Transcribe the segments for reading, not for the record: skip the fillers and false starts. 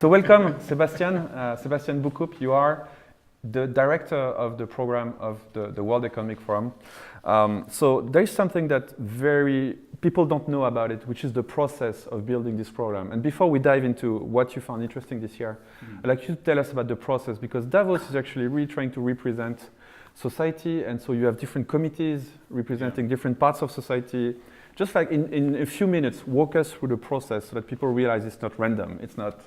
So welcome, Sebastian. Sebastian Buckup, you are the director of the program of the World Economic Forum. So there is something that people don't know about it, which is the process of building this program. And before we dive into what you found interesting this year, I'd like you to tell us about the process, because Davos is actually really trying to represent society, and so you have different committees representing different parts of society. Just like in a few minutes, walk us through the process so that people realize it's not random. It's not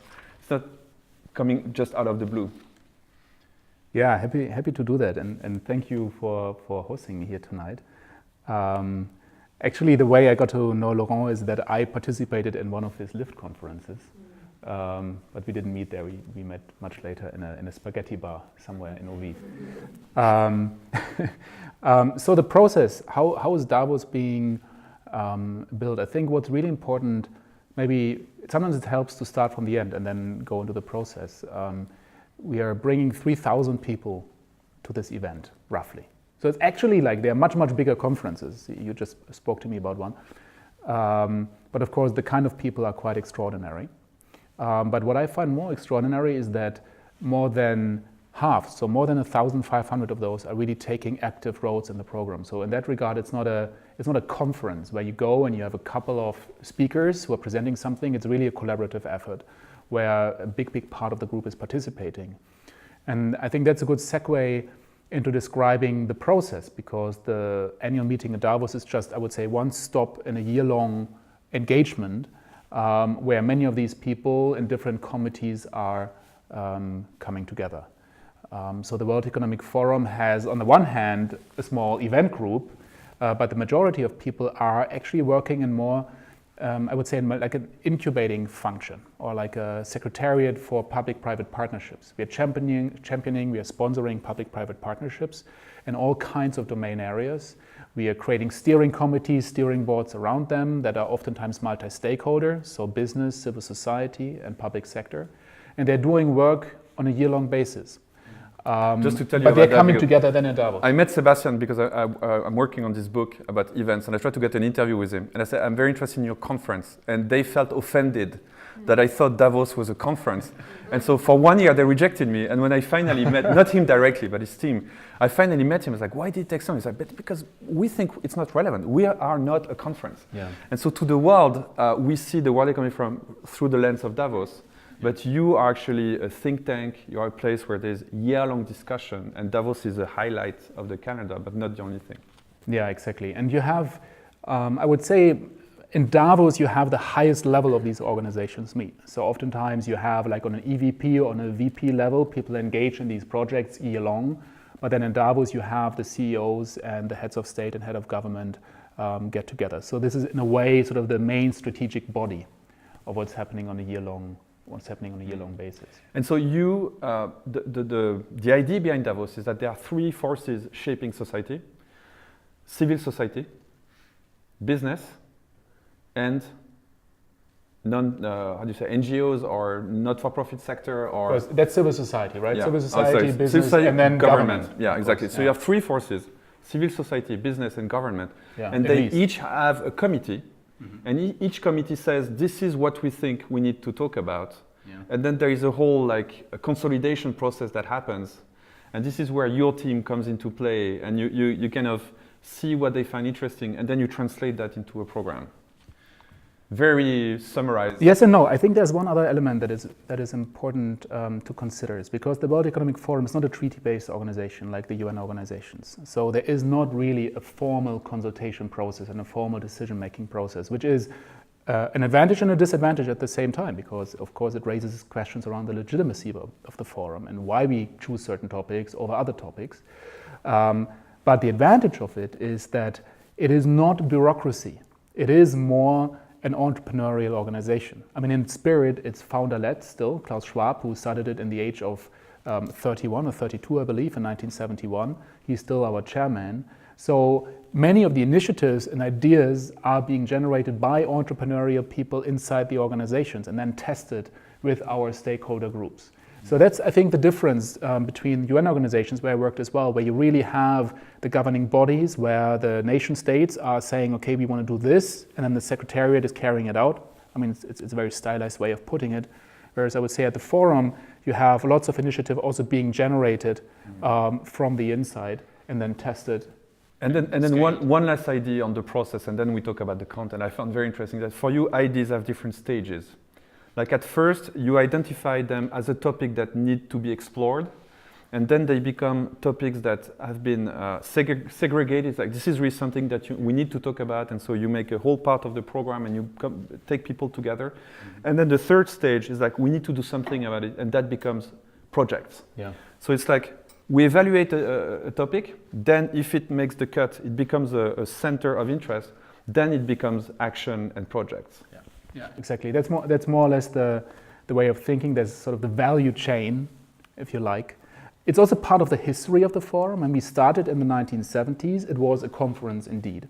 coming just out of the blue. Yeah, happy to do that, and thank you for hosting me here tonight. Actually, the way I got to know Laurent is that I participated in one of his Lift conferences, but we didn't meet there. We met much later in a spaghetti bar somewhere in Ovi. So the process, how is Davos being built? I think what's really important, maybe sometimes it helps to start from the end and then go into the process. We are bringing 3,000 people to this event, roughly. So it's actually like they're much bigger conferences. You just spoke to me about one. But of course, the kind of people are quite extraordinary. But what I find more extraordinary is that more than half, so more than 1,500 of those are really taking active roles in the program. So in that regard, it's not a conference where you go and you have a couple of speakers who are presenting something. It's really a collaborative effort where a big part of the group is participating. And I think that's a good segue into describing the process, because the annual meeting at Davos is just, I would say, one stop in a year-long engagement where many of these people in different committees are coming together. So the World Economic Forum has, on the one hand, a small event group, but the majority of people are actually working in more, I would say, like an incubating function, or like a secretariat for public-private partnerships. We are championing, we are sponsoring public-private partnerships in all kinds of domain areas. We are creating steering committees, steering boards around them that are oftentimes multi-stakeholder, so business, civil society, and public sector. And they're doing work on a year-long basis. Just to tell you but about they're that, coming together then in Davos. I met Sebastian because I'm working on this book about events, and I tried to get an interview with him. And I said, I'm very interested in your conference. And they felt offended that I thought Davos was a conference. And so for 1 year, they rejected me. And when I finally met, not him directly, but his team, I finally met him. I was like, why did it take so long? He's like, because we think it's not relevant. We are not a conference. Yeah. And so to the world, we see the World Economic Forum through the lens of Davos. But you are actually a think tank. You are a place where there's year-long discussion, and Davos is a highlight of the calendar, but not the only thing. Yeah, exactly. And you have, I would say, in Davos, you have the highest level of these organizations meet. So oftentimes you have, like on an EVP or on a VP level, people engage in these projects year-long. But then in Davos, you have the CEOs and the heads of state and head of government get together. So this is, in a way, sort of the main strategic body of what's happening on a year-long basis. And so you, the idea behind Davos is that there are three forces shaping society: civil society, business, and NGOs or not-for-profit sector, or that's civil society, right? Yeah. Civil society, business, civil society, and then government. Yeah, exactly. So you have three forces: civil society, business, and government. Yeah, and they each have a committee. Mm-hmm. And each committee says, this is what we think we need to talk about. Yeah. And then there is a whole a consolidation process that happens. And this is where your team comes into play, and you kind of see what they find interesting, and then you translate that into a program. Very summarized. Yes and no. I think there's one other element that is important to consider, is because the World Economic Forum is not a treaty-based organization like the UN organizations. So there is not really a formal consultation process and a formal decision-making process, which is an advantage and a disadvantage at the same time, because of course it raises questions around the legitimacy of the forum and why we choose certain topics over other topics. But the advantage of it is that it is not bureaucracy. It is more an entrepreneurial organization. I mean, in spirit, it's founder-led still. Klaus Schwab, who started it in the age of 31 or 32, I believe, in 1971. He's still our chairman. So many of the initiatives and ideas are being generated by entrepreneurial people inside the organizations and then tested with our stakeholder groups. So that's, I think, the difference between UN organizations where I worked as well, where you really have the governing bodies, where the nation states are saying, okay, we want to do this, and then the secretariat is carrying it out. I mean, it's a very stylized way of putting it. Whereas I would say at the forum, you have lots of initiative also being generated from the inside and then tested. And then one last idea on the process, and then we talk about the content. I found very interesting that for you, ideas have different stages. Like at first, you identify them as a topic that need to be explored, and then they become topics that have been segregated. Like this is really something that we need to talk about, and so you make a whole part of the program and you take people together. Mm-hmm. And then the third stage is like we need to do something about it, and that becomes projects. Yeah. So it's like we evaluate a topic, then if it makes the cut, it becomes a center of interest, then it becomes action and projects. Yeah, yeah, exactly. That's more or less the way of thinking. There's sort of the value chain, if you like. It's also part of the history of the forum. When we started in the 1970s, it was a conference indeed.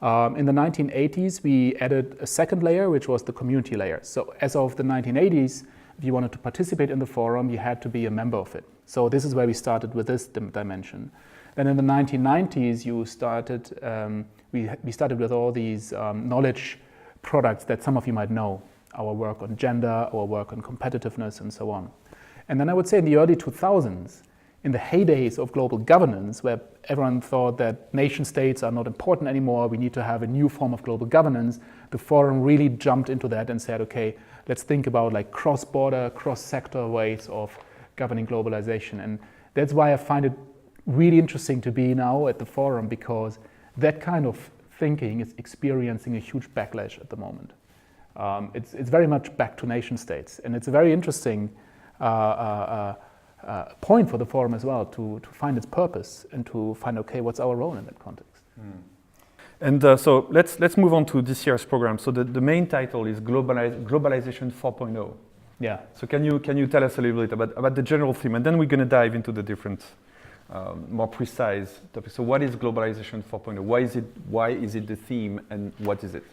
In the 1980s, we added a second layer, which was the community layer. So as of the 1980s, if you wanted to participate in the forum, you had to be a member of it. So this is where we started with this dimension. Then in the 1990s, we started with all these knowledge products that some of you might know, our work on gender, our work on competitiveness, and so on. And then I would say in the early 2000s, in the heydays of global governance, where everyone thought that nation states are not important anymore, we need to have a new form of global governance, the forum really jumped into that and said, okay, let's think about like cross-border, cross-sector ways of governing globalization. And that's why I find it really interesting to be now at the forum, because that kind of thinking is experiencing a huge backlash at the moment. It's very much back to nation states. And it's a very interesting point for the forum as well to find its purpose and to find, okay, what's our role in that context? And so let's move on to this year's program. So the main title is Globalization 4.0. Yeah. So can you tell us a little bit about the general theme, and then we're going to dive into the different, more precise topics. So what is Globalization 4.0? Why is it the theme, and what is it?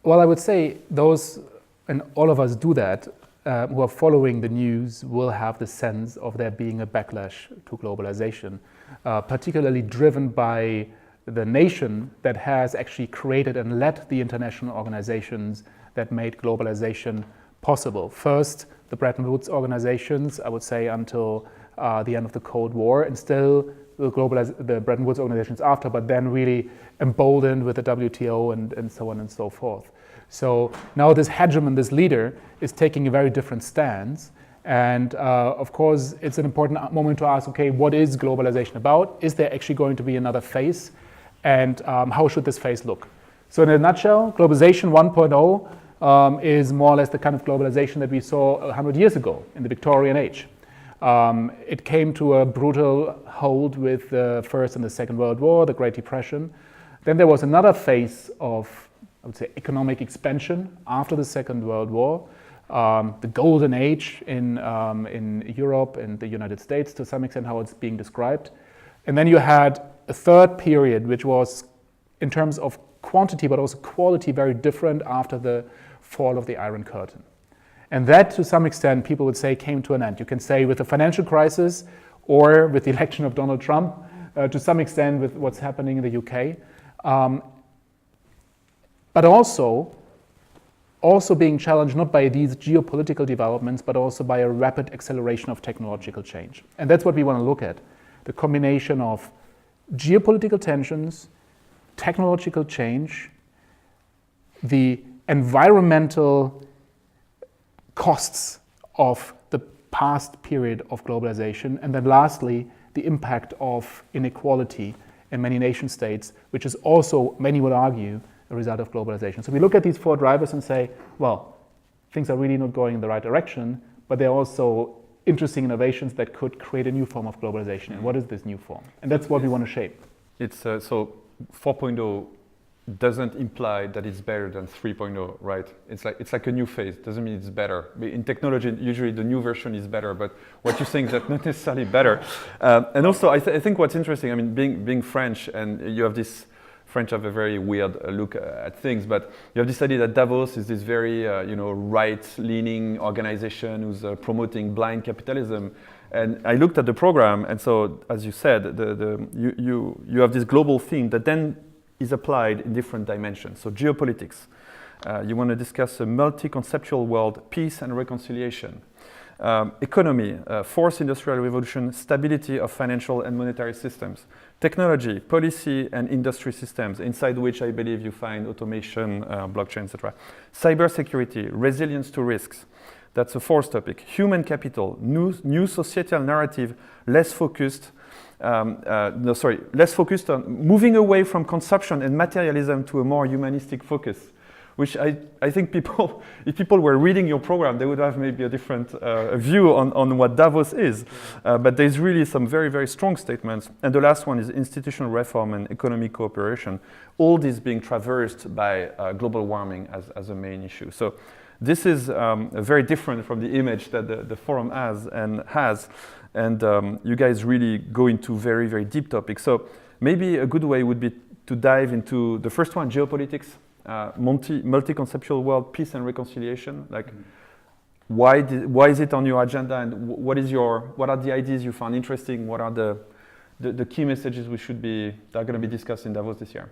Well, I would say those, and all of us do that, who are following the news will have the sense of there being a backlash to globalization, particularly driven by the nation that has actually created and led the international organizations that made globalization possible. First, the Bretton Woods organizations, I would say until the end of the Cold War, and still the Bretton Woods organizations after, but then really emboldened with the WTO and so on and so forth. So now this hegemon, this leader, is taking a very different stance. And of course, it's an important moment to ask, okay, what is globalization about? Is there actually going to be another phase? And how should this phase look? So in a nutshell, globalization 1.0 is more or less the kind of globalization that we saw 100 years ago in the Victorian age. It came to a brutal hold with the First and the Second World War, the Great Depression. Then there was another phase of, I would say, economic expansion after the Second World War, the golden age in Europe and the United States, to some extent how it's being described. And then you had a third period, which was, in terms of quantity but also quality, very different after the fall of the Iron Curtain. And that, to some extent, people would say came to an end. You can say with the financial crisis or with the election of Donald Trump, to some extent with what's happening in the UK. But also being challenged not by these geopolitical developments, but also by a rapid acceleration of technological change. And that's what we want to look at, the combination of geopolitical tensions, technological change, the environmental costs of the past period of globalization, and then lastly, the impact of inequality in many nation states, which is also, many would argue, a result of globalization. So we look at these four drivers and say, well, things are really not going in the right direction, but there are also interesting innovations that could create a new form of globalization. And what is this new form? And that's what we want to shape. It's so 4.0 doesn't imply that it's better than 3.0, right? It's like a new phase. Doesn't mean it's better. In technology, usually the new version is better, but what you're saying is that not necessarily better. And also, I think what's interesting, I mean, being French, and you have this, French have a very weird look at things, but you have this idea that Davos is this very, right-leaning organization who's promoting blind capitalism. And I looked at the program, and so, as you said, you have this global theme that then is applied in different dimensions. So geopolitics, You want to discuss a multi-conceptual world, peace and reconciliation. Economy, fourth industrial revolution, stability of financial and monetary systems. Technology, policy and industry systems, inside which I believe you find automation, blockchain, etc. Cybersecurity, resilience to risks. That's the fourth topic. Human capital, new societal narrative, less focused on moving away from consumption and materialism to a more humanistic focus, which I think people, if people were reading your program, they would have maybe a different view on what Davos is. But there's really some very, very strong statements. And the last one is institutional reform and economic cooperation, all this being traversed by global warming as a main issue. So this is very different from the image that the forum has. And you guys really go into very, very deep topics. So maybe a good way would be to dive into the first one, geopolitics. Multi-conceptual world, peace and reconciliation. Like, why is it on your agenda, and what are the ideas you found interesting? What are the key messages that are going to be discussed in Davos this year?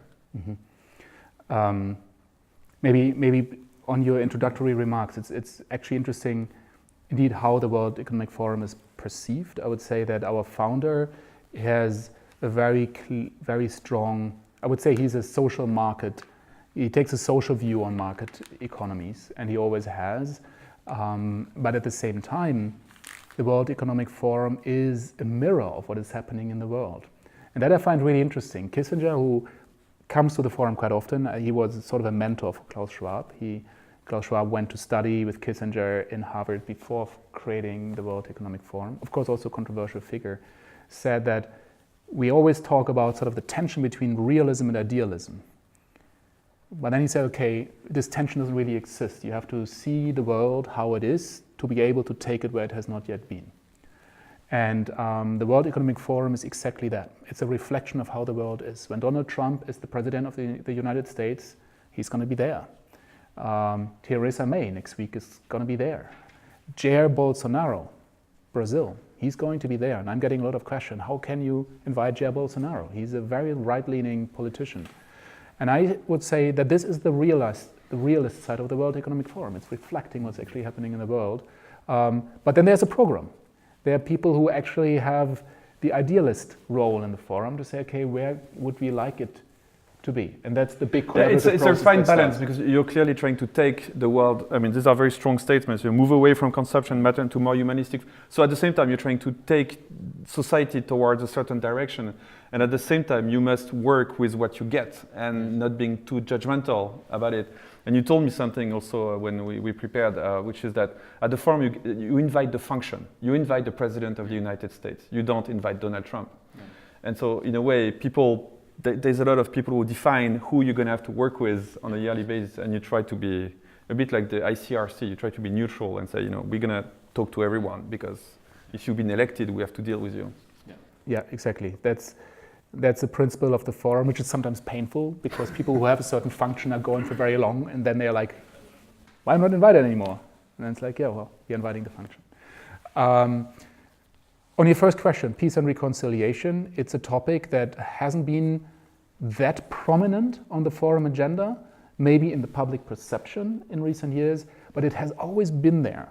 Mm-hmm. Maybe on your introductory remarks, it's actually interesting, indeed, how the World Economic Forum is perceived. I would say that our founder has a very strong. I would say he's a social market. He takes a social view on market economies, and he always has. But at the same time, the World Economic Forum is a mirror of what is happening in the world. And that I find really interesting. Kissinger, who comes to the forum quite often, he was sort of a mentor for Klaus Schwab. Klaus Schwab went to study with Kissinger in Harvard before creating the World Economic Forum. Of course, also a controversial figure, said that we always talk about sort of the tension between realism and idealism. But then he said, okay, this tension doesn't really exist. You have to see the world how it is to be able to take it where it has not yet been. And the World Economic Forum is exactly that. It's a reflection of how the world is. When Donald Trump is the president of the United States, he's going to be there. Theresa May next week is going to be there. Jair Bolsonaro, Brazil, he's going to be there. And I'm getting a lot of questions. How can you invite Jair Bolsonaro? He's a very right-leaning politician. And I would say that this is the realist side of the World Economic Forum. It's reflecting what's actually happening in the world. But then there's a program. There are people who actually have the idealist role in the forum to say, okay, where would we like it to be? And that's the big collaborative process. It's a fine balance, because you're clearly trying to take the world, I mean, these are very strong statements. You move away from consumption matter to more humanistic. So at the same time, you're trying to take society towards a certain direction. And at the same time, you must work with what you get and not being too judgmental about it. And you told me something also when we prepared, which is that at the forum, you invite the function. You invite the President of the United States. You don't invite Donald Trump. Yeah. And so in a way, there's a lot of people who define who you're going to have to work with on a yearly basis. And you try to be a bit like the ICRC. You try to be neutral and say, we're going to talk to everyone, because if you've been elected, we have to deal with you. Yeah, exactly. That's the principle of the forum, which is sometimes painful, because people who have a certain function are going for very long, and then they're like, why am I not invited anymore? And then it's like, yeah, well, you're inviting the function. On your first question, peace and reconciliation, it's a topic that hasn't been that prominent on the forum agenda, maybe in the public perception in recent years, but it has always been there.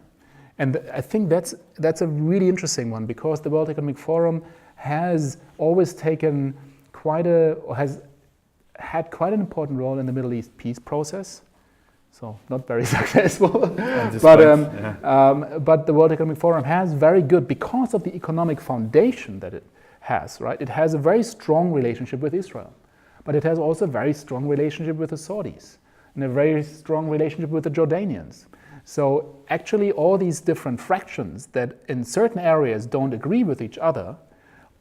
And I think that's a really interesting one, because the World Economic Forum has always has had quite an important role in the Middle East peace process. So not very successful, but the World Economic Forum has very good, because of the economic foundation that it has, right? It has a very strong relationship with Israel, but it has also a very strong relationship with the Saudis and a very strong relationship with the Jordanians. So actually all these different fractions that in certain areas don't agree with each other,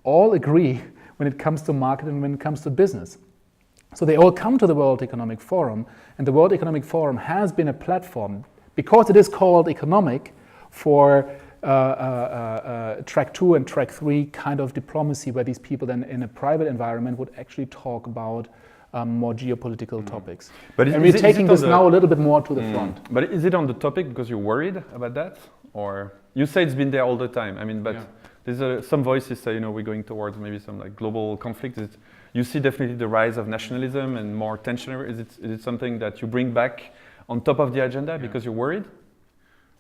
all agree when it comes to market and when it comes to business. So they all come to the World Economic Forum, and the World Economic Forum has been a platform, because it is called economic, for track 2 and track 3 kind of diplomacy, where these people then in a private environment would actually talk about more geopolitical topics. But we're taking this now a little bit more to the front. But is it on the topic because you're worried about that? Or you say it's been there all the time. I mean, but there's some voices say, we're going towards maybe some like global conflict. You see definitely the rise of nationalism and more tension. Is it something that you bring back on top of the agenda because you're worried?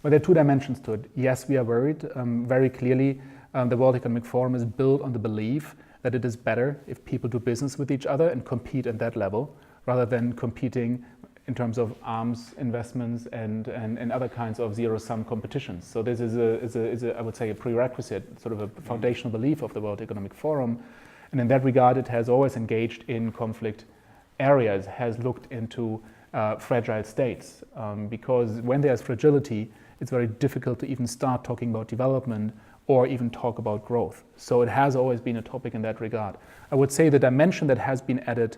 Well, there are two dimensions to it. Yes, we are worried. Very clearly, the World Economic Forum is built on the belief that it is better if people do business with each other and compete at that level, rather than competing in terms of arms investments and other kinds of zero-sum competitions. So this is I would say, a prerequisite, sort of a foundational belief of the World Economic Forum. And in that regard, it has always engaged in conflict areas, has looked into fragile states, because when there's fragility, it's very difficult to even start talking about development or even talk about growth. So it has always been a topic in that regard. I would say the dimension that has been added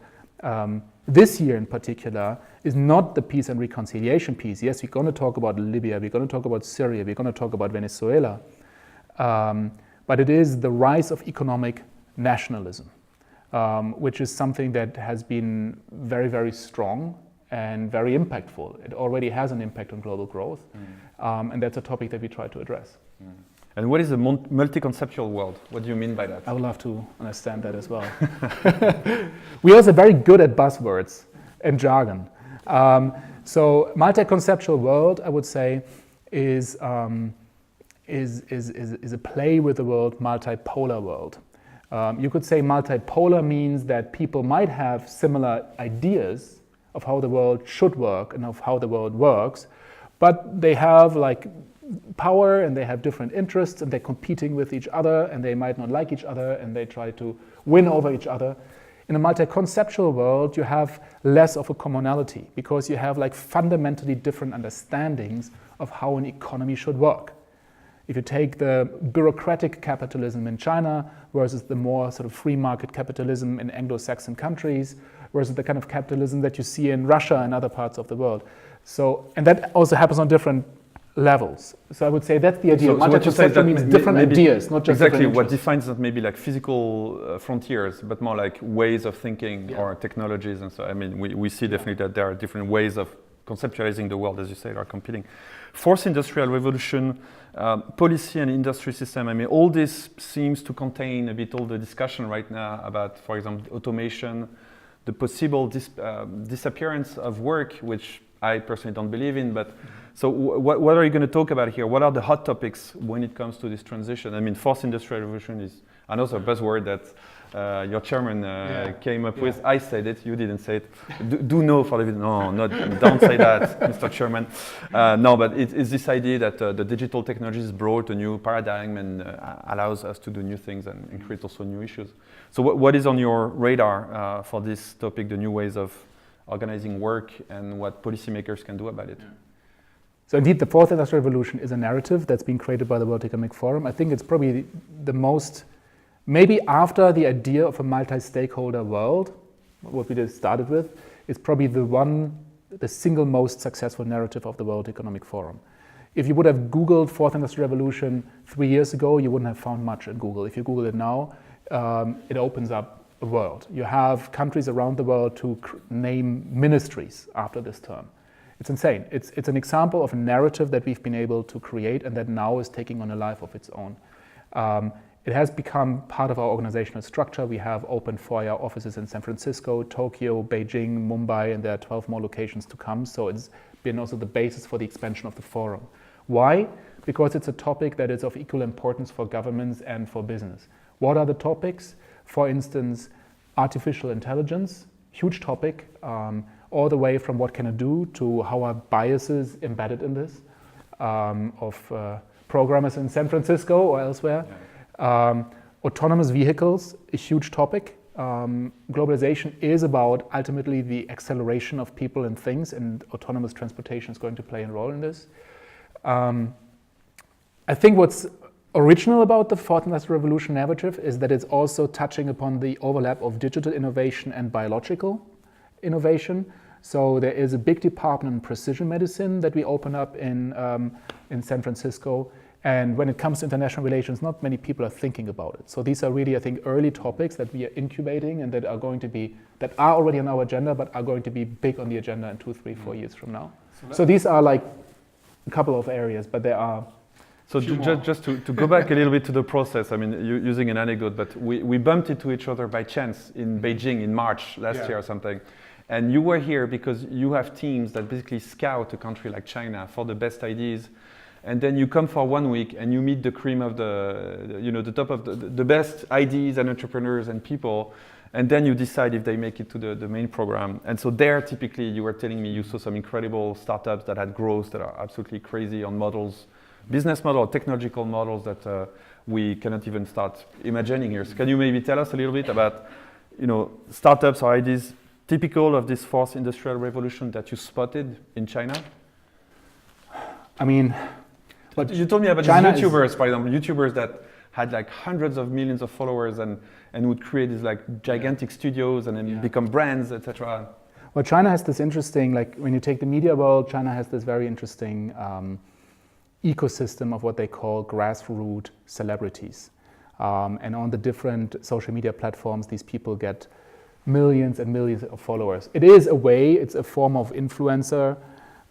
this year in particular is not the peace and reconciliation piece. Yes, we're going to talk about Libya, we're going to talk about Syria, we're going to talk about Venezuela, but it is the rise of economic nationalism, which is something that has been very, very strong and very impactful. It already has an impact on global growth, and that's a topic that we try to address. And what is a multi-conceptual world? What do you mean by that? I would love to understand that as well. We're also very good at buzzwords and jargon. So multi-conceptual world, I would say, is a play with the word multipolar world. You could say multipolar means that people might have similar ideas of how the world should work and of how the world works, but they have like power and they have different interests and they're competing with each other and they might not like each other and they try to win over each other. In a multi-conceptual world, you have less of a commonality because you have like fundamentally different understandings of how an economy should work. If you take the bureaucratic capitalism in China versus the more sort of free market capitalism in Anglo-Saxon countries versus the kind of capitalism that you see in Russia and other parts of the world. So, and that also happens on different levels. So I would say that's the idea. So what you say that means different ideas, not just exactly what defines not maybe like physical frontiers, but more like ways of thinking or technologies. And so I mean, we see definitely that there are different ways of conceptualizing the world, as you say, are competing. Fourth industrial revolution, policy and industry system. I mean, all this seems to contain a bit all the discussion right now about, for example, automation, the possible disappearance of work, which I personally don't believe in, but so what are you going to talk about here? What are the hot topics when it comes to this transition? I mean, fourth industrial revolution is another buzzword that your chairman came up with. I said it, you didn't say it. Do know for the video. No, don't say that, Mr. Chairman. No, but it's this idea that the digital technologies brought a new paradigm and allows us to do new things and create also new issues. So what is on your radar for this topic, the new ways of organizing work and what policymakers can do about it? So indeed, the fourth industrial revolution is a narrative that's been created by the World Economic Forum. I think it's probably the most, maybe after the idea of a multi-stakeholder world, what we just started with, is probably the single most successful narrative of the World Economic Forum. If you would have Googled fourth industrial revolution 3 years ago, you wouldn't have found much in Google. If you Google it now, it opens up a world. You have countries around the world to name ministries after this term. It's insane. It's an example of a narrative that we've been able to create and that now is taking on a life of its own. It has become part of our organizational structure. We have opened FOIA offices in San Francisco, Tokyo, Beijing, Mumbai, and there are 12 more locations to come. So it's been also the basis for the expansion of the forum. Why? Because it's a topic that is of equal importance for governments and for business. What are the topics? For instance, artificial intelligence, huge topic, all the way from what can it do to how are biases embedded in this, of programmers in San Francisco or elsewhere. Autonomous vehicles, a huge topic. Globalization is about ultimately the acceleration of people and things, and autonomous transportation is going to play a role in this. I think what's original about the fourth industrial revolution narrative is that it's also touching upon the overlap of digital innovation and biological innovation. So there is a big department in precision medicine that we open up in San Francisco. And when it comes to international relations, not many people are thinking about it. So these are really, I think, early topics that we are incubating and that are already on our agenda, but are going to be big on the agenda in 2, 3, 4 years from now. So these are like a couple of areas, but there are. So just to go back a little bit to the process, I mean, using an anecdote, but we bumped into each other by chance in Beijing in March last year or something. And you were here because you have teams that basically scout a country like China for the best ideas. And then you come for 1 week and you meet the cream of the top of the best ideas and entrepreneurs and people. And then you decide if they make it to the main program. And so there, typically, you were telling me you saw some incredible startups that had growth that are absolutely crazy on models, business model, technological models that we cannot even start imagining here. So can you maybe tell us a little bit about, startups or ideas typical of this fourth industrial revolution that you spotted in China? I mean, but you told me about China these YouTubers, for example, YouTubers that had like hundreds of millions of followers and would create these like gigantic studios and then become brands, etc. Well, China has this interesting, like when you take the media world, China has this very interesting ecosystem of what they call grassroots celebrities. And on the different social media platforms, these people get millions and millions of followers. It is a way, it's a form of influencer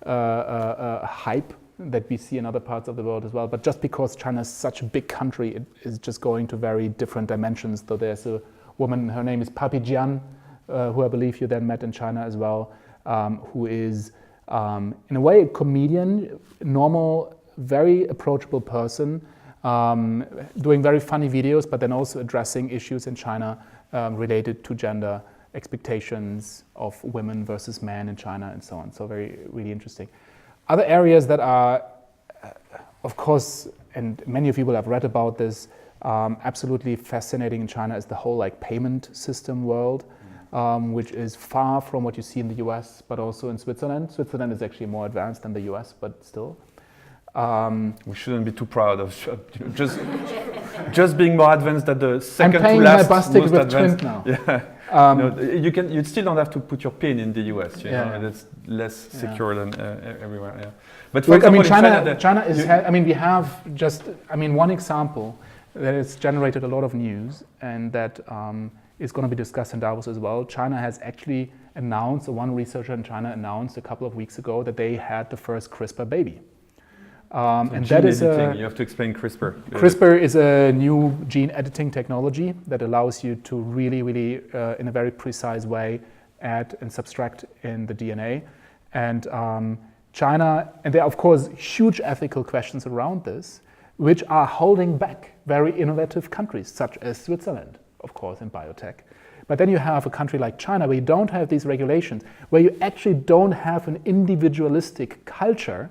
hype that we see in other parts of the world as well. But just because China is such a big country, it is just going to very different dimensions. So there's a woman, her name is Papi Jian, who I believe you then met in China as well, who is in a way a comedian, normal, very approachable person, doing very funny videos, but then also addressing issues in China related to gender expectations of women versus men in China and so on. So really interesting. Other areas that are, of course, and many of you will have read about this, absolutely fascinating in China is the whole like payment system world, which is far from what you see in the US, but also in Switzerland. Switzerland is actually more advanced than the US, but still. We shouldn't be too proud of just being more advanced than the second to last I'm paying my bus ticket with advanced. Twint now. Yeah. You still don't have to put your PIN in the US. And it's less secure than everywhere. Yeah. But for example, China is. We have just. One example that has generated a lot of news and that is going to be discussed in Davos as well. China has actually announced. One researcher in China announced a couple of weeks ago that they had the first CRISPR baby. And that is you have to explain CRISPR. CRISPR is a new gene editing technology that allows you to really, in a very precise way, add and subtract in the DNA. And China, and there are of course huge ethical questions around this, which are holding back very innovative countries such as Switzerland, of course, in biotech. But then you have a country like China where you don't have these regulations, where you actually don't have an individualistic culture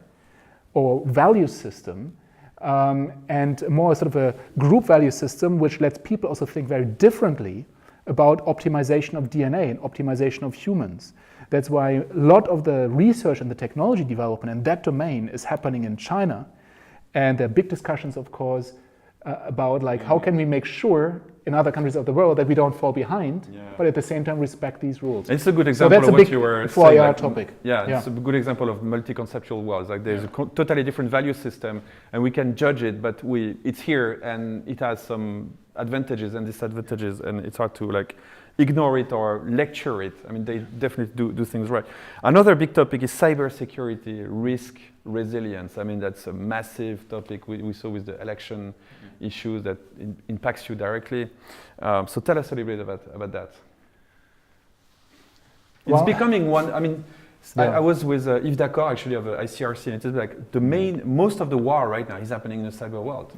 or value system, and more sort of a group value system which lets people also think very differently about optimization of DNA and optimization of humans. That's why a lot of the research and the technology development in that domain is happening in China. And there are big discussions, of course, about like how can we make sure in other countries of the world that we don't fall behind, but at the same time respect these rules. It's a good example of what you were saying. Like, topic. It's a good example of multi-conceptual worlds. Like there's a totally different value system, and we can judge it, but it's here and it has some advantages and disadvantages, and it's hard to like ignore it or lecture it. They definitely do things right. Another big topic is cybersecurity, risk resilience. That's a massive topic we saw with the election issues that impacts you directly. So tell us a little bit about that. It's becoming one. I was with Yves D'accord actually of ICRC, and it's like most of the war right now is happening in the cyber world.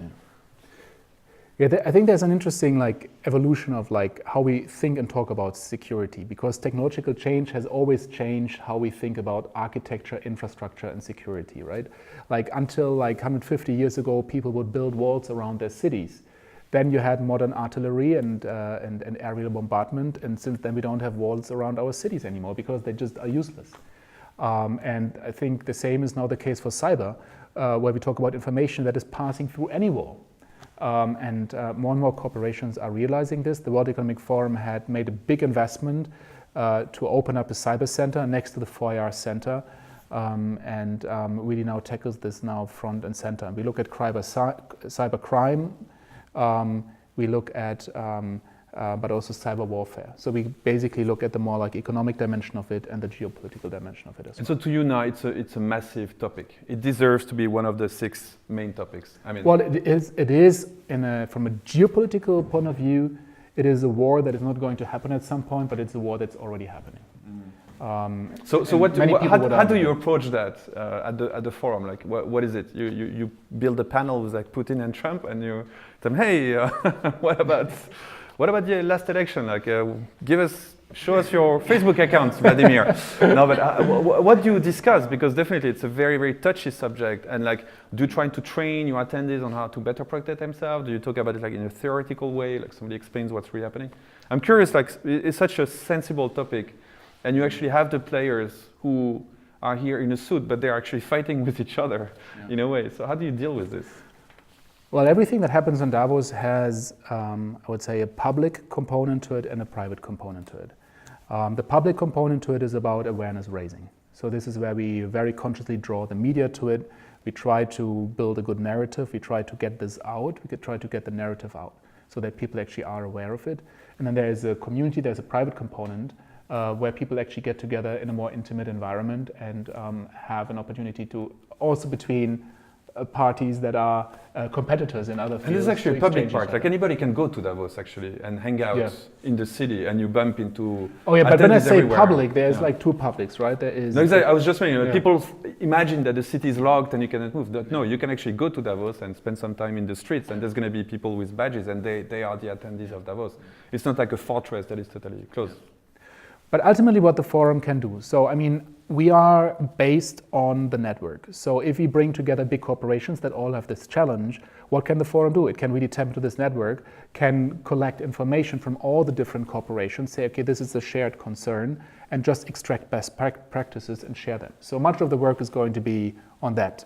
I think there's an interesting evolution of how we think and talk about security, because technological change has always changed how we think about architecture, infrastructure, and security, right? Until 150 years ago, people would build walls around their cities. Then you had modern artillery and aerial bombardment, and since then we don't have walls around our cities anymore because they just are useless. And I think the same is now the case for cyber, where we talk about information that is passing through any wall. And more and more corporations are realizing this. The World Economic Forum had made a big investment to open up a cyber center next to the 4IR center, and really now tackles this now front and center. And we look at cyber crime, we look at but also cyber warfare. So we basically look at the more economic dimension of it and the geopolitical dimension of it as well. And so to you now, it's a massive topic. It deserves to be one of the 6 main topics. Well, it is from a geopolitical point of view, it is a war that is not going to happen at some point, but it's a war that's already happening. How do you approach that at the forum? Like, what is it? You build a panel with like Putin and Trump, and you tell them, hey, what about the last election? Like, show us your Facebook account, Vladimir. No, but what do you discuss? Because definitely it's a very, very touchy subject. And like, do you try to train your attendees on how to better protect themselves? Do you talk about it like in a theoretical way, like somebody explains what's really happening? I'm curious, like, it's such a sensible topic, and you actually have the players who are here in a suit, but they're actually fighting with each other in a way. So how do you deal with this? Well, everything that happens in Davos has, I would say, a public component to it and a private component to it. The public component to it is about awareness raising. So this is where we very consciously draw the media to it. We try to build a good narrative. We try to get this out. We try to get the narrative out so that people actually are aware of it. And then there is a community, there's a private component where people actually get together in a more intimate environment and have an opportunity to also between parties that are competitors in other fields. And this is actually a public part. Like anybody can go to Davos actually and hang out in the city, and you bump into. Oh yeah, but when I say everywhere. Public, there's like two publics, right? There is. No, exactly. I was just saying, people imagine that the city is locked and you cannot move. No, you can actually go to Davos and spend some time in the streets, and there's going to be people with badges, and they are the attendees of Davos. It's not like a fortress that is totally closed. But ultimately what the forum can do. So, I mean, we are based on the network. So if we bring together big corporations that all have this challenge, what can the forum do? It can really tap into this network, can collect information from all the different corporations, say, okay, this is a shared concern, and just extract best practices and share them. So much of the work is going to be on that,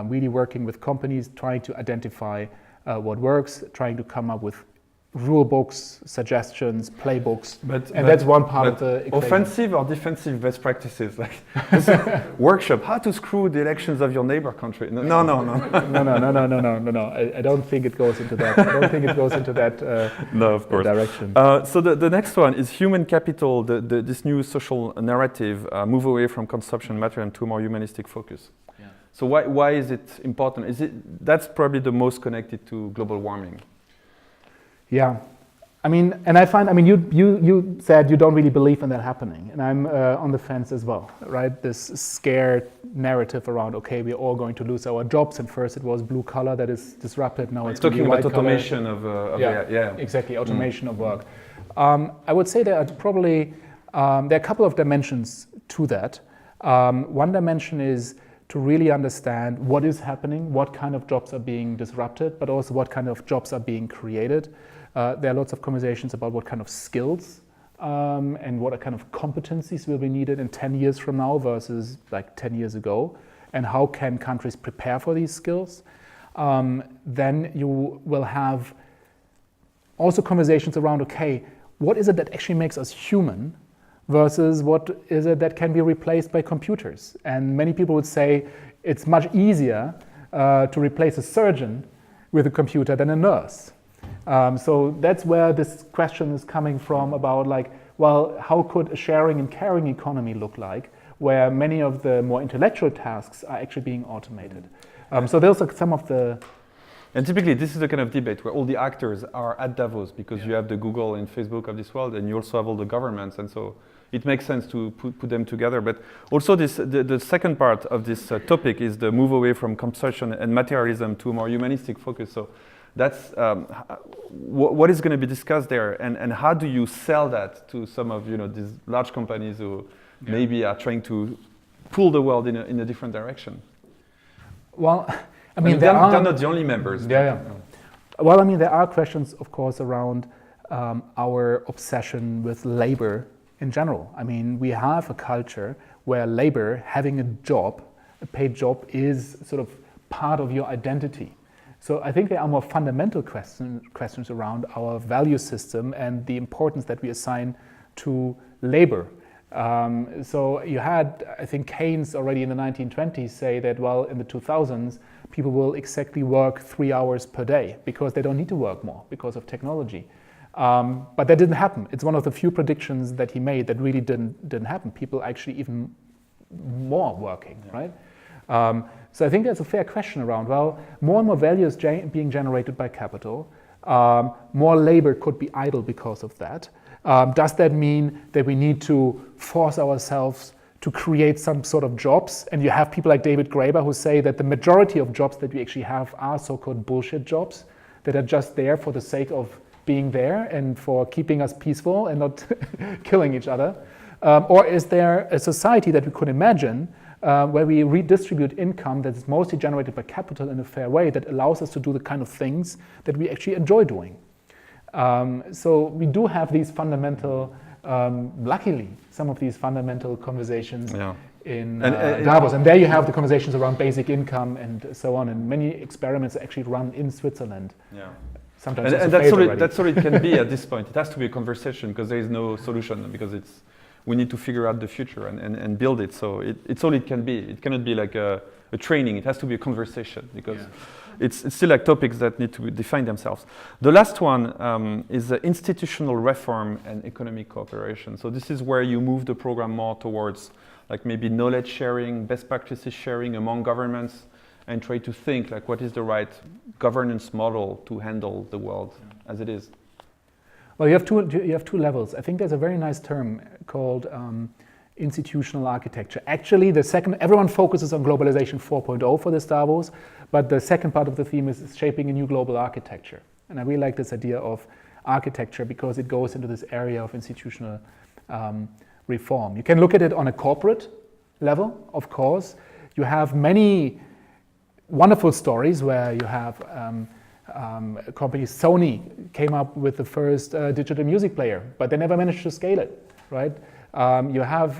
really working with companies, trying to identify what works, trying to come up with rule books, suggestions, playbooks, and that's one part of the equation. Offensive or defensive best practices, like this workshop, how to screw the elections of your neighbor country. No. I don't think it goes into that. I don't think it goes into that no, of course. Direction. So the next one is human capital, this new social narrative, move away from consumption material to a more humanistic focus. Yeah. So why is it important? That's probably the most connected to global warming. Yeah, I mean, and I find, you said you don't really believe in that happening, and I'm on the fence as well, right? This scared narrative around, okay, we're all going to lose our jobs, and first it was blue collar that is disrupted, now it's talking about automation exactly, automation of work. I would say there are probably, there are a couple of dimensions to that. One dimension is to really understand what is happening, what kind of jobs are being disrupted, but also what kind of jobs are being created. There are lots of conversations about what kind of skills and what kind of competencies will be needed in 10 years from now versus like 10 years ago, and how can countries prepare for these skills. Then you will have also conversations around, okay, what is it that actually makes us human versus what is it that can be replaced by computers? And many people would say it's much easier to replace a surgeon with a computer than a nurse. So that's where this question is coming from about like, well, how could a sharing and caring economy look like where many of the more intellectual tasks are actually being automated? So those are some of the... And typically this is the kind of debate where all the actors are at Davos because you have the Google and Facebook of this world, and you also have all the governments, and so it makes sense to put them together. But also the second part of this topic is the move away from consumption and materialism to a more humanistic focus. So that's what is going to be discussed there, and how do you sell that to some of these large companies who maybe are trying to pull the world in a different direction? Well, they're not the only members. Yeah. Well, there are questions, of course, around our obsession with labor in general. We have a culture where labor, having a job, a paid job, is sort of part of your identity. So I think there are more fundamental questions around our value system and the importance that we assign to labor. So you had, I think, Keynes already in the 1920s say that, well, in the 2000s, people will exactly work 3 hours per day because they don't need to work more because of technology. But that didn't happen. It's one of the few predictions that he made that really didn't happen. People actually even more working, right? So I think that's a fair question around, well, more and more value is being generated by capital. More labor could be idle because of that. Does that mean that we need to force ourselves to create some sort of jobs? And you have people like David Graeber who say that the majority of jobs that we actually have are so-called bullshit jobs that are just there for the sake of being there and for keeping us peaceful and not killing each other. Or is there a society that we could imagine where we redistribute income that is mostly generated by capital in a fair way that allows us to do the kind of things that we actually enjoy doing? So we do have these fundamental, luckily, some of these fundamental conversations in Davos. And there you have the conversations around basic income and so on. And many experiments are actually run in Switzerland. Yeah. Sometimes and that's all it can be at this point. It has to be a conversation because there is no solution, because we need to figure out the future and build it. So it's all it can be. It cannot be like a training. It has to be a conversation, because it's still like topics that need to define themselves. The last one is institutional reform and economic cooperation. So this is where you move the program more towards like maybe knowledge sharing, best practices sharing among governments, and try to think like what is the right governance model to handle the world as it is. Well, you have two levels. I think there's a very nice term called institutional architecture. Actually, everyone focuses on globalization 4.0 for this Davos, but the second part of the theme is shaping a new global architecture. And I really like this idea of architecture because it goes into this area of institutional reform. You can look at it on a corporate level, of course. You have many wonderful stories where you have companies. Sony came up with the first digital music player, but they never managed to scale it, right? You have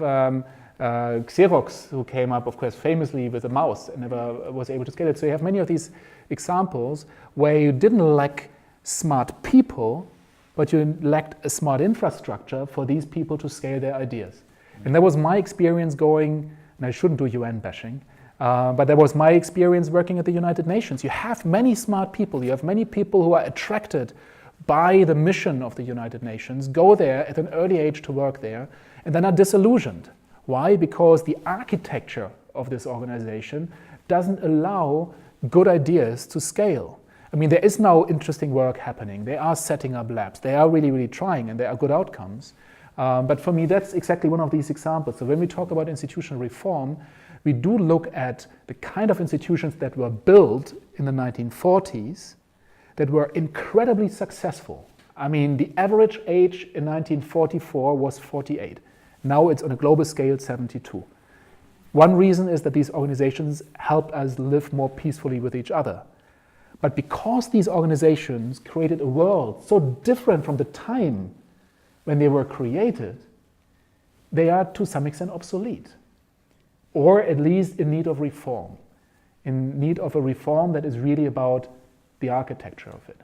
Xerox, who came up, of course, famously with a mouse and never was able to scale it. So you have many of these examples where you didn't lack smart people, but you lacked a smart infrastructure for these people to scale their ideas. And that was my experience going, and I shouldn't do UN bashing, but that was my experience working at the United Nations. You have many smart people. You have many people who are attracted by the mission of the United Nations, go there at an early age to work there, and then are disillusioned. Why? Because the architecture of this organization doesn't allow good ideas to scale. I mean, there is now interesting work happening. They are setting up labs. They are really, really trying, and there are good outcomes. But for me, that's exactly one of these examples. So when we talk about institutional reform, we do look at the kind of institutions that were built in the 1940s that were incredibly successful. I mean, the average age in 1944 was 48. Now it's on a global scale 72. One reason is that these organizations help us live more peacefully with each other. But because these organizations created a world so different from the time when they were created, they are to some extent obsolete, or at least in need of reform, in need of a reform that is really about the architecture of it.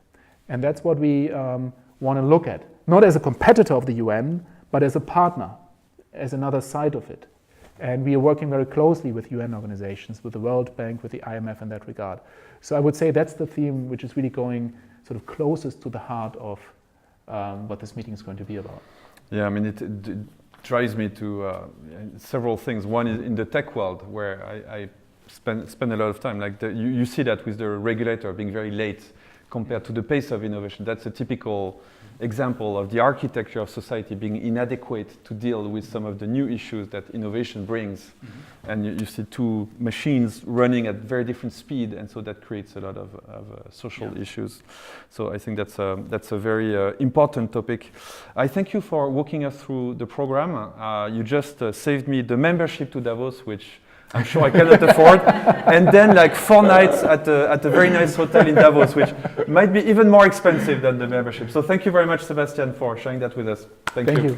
And that's what we want to look at, not as a competitor of the UN, but as a partner, as another side of it. And we are working very closely with UN organizations, with the World Bank, with the IMF in that regard. So I would say that's the theme which is really going sort of closest to the heart of what this meeting is going to be about. Yeah, I mean, it drives me to several things. One is in the tech world, where I spend a lot of time. Like you see that with the regulator being very late compared to the pace of innovation. That's a typical example of the architecture of society being inadequate to deal with some of the new issues that innovation brings. Mm-hmm. And you see two machines running at very different speed, and so that creates a lot of social issues. So I think that's a very important topic. I thank you for walking us through the program. You just saved me the membership to Davos, which I'm sure I cannot afford, and then like 4 nights at a very nice hotel in Davos, which might be even more expensive than the membership. So thank you very much, Sebastian, for sharing that with us. Thank you.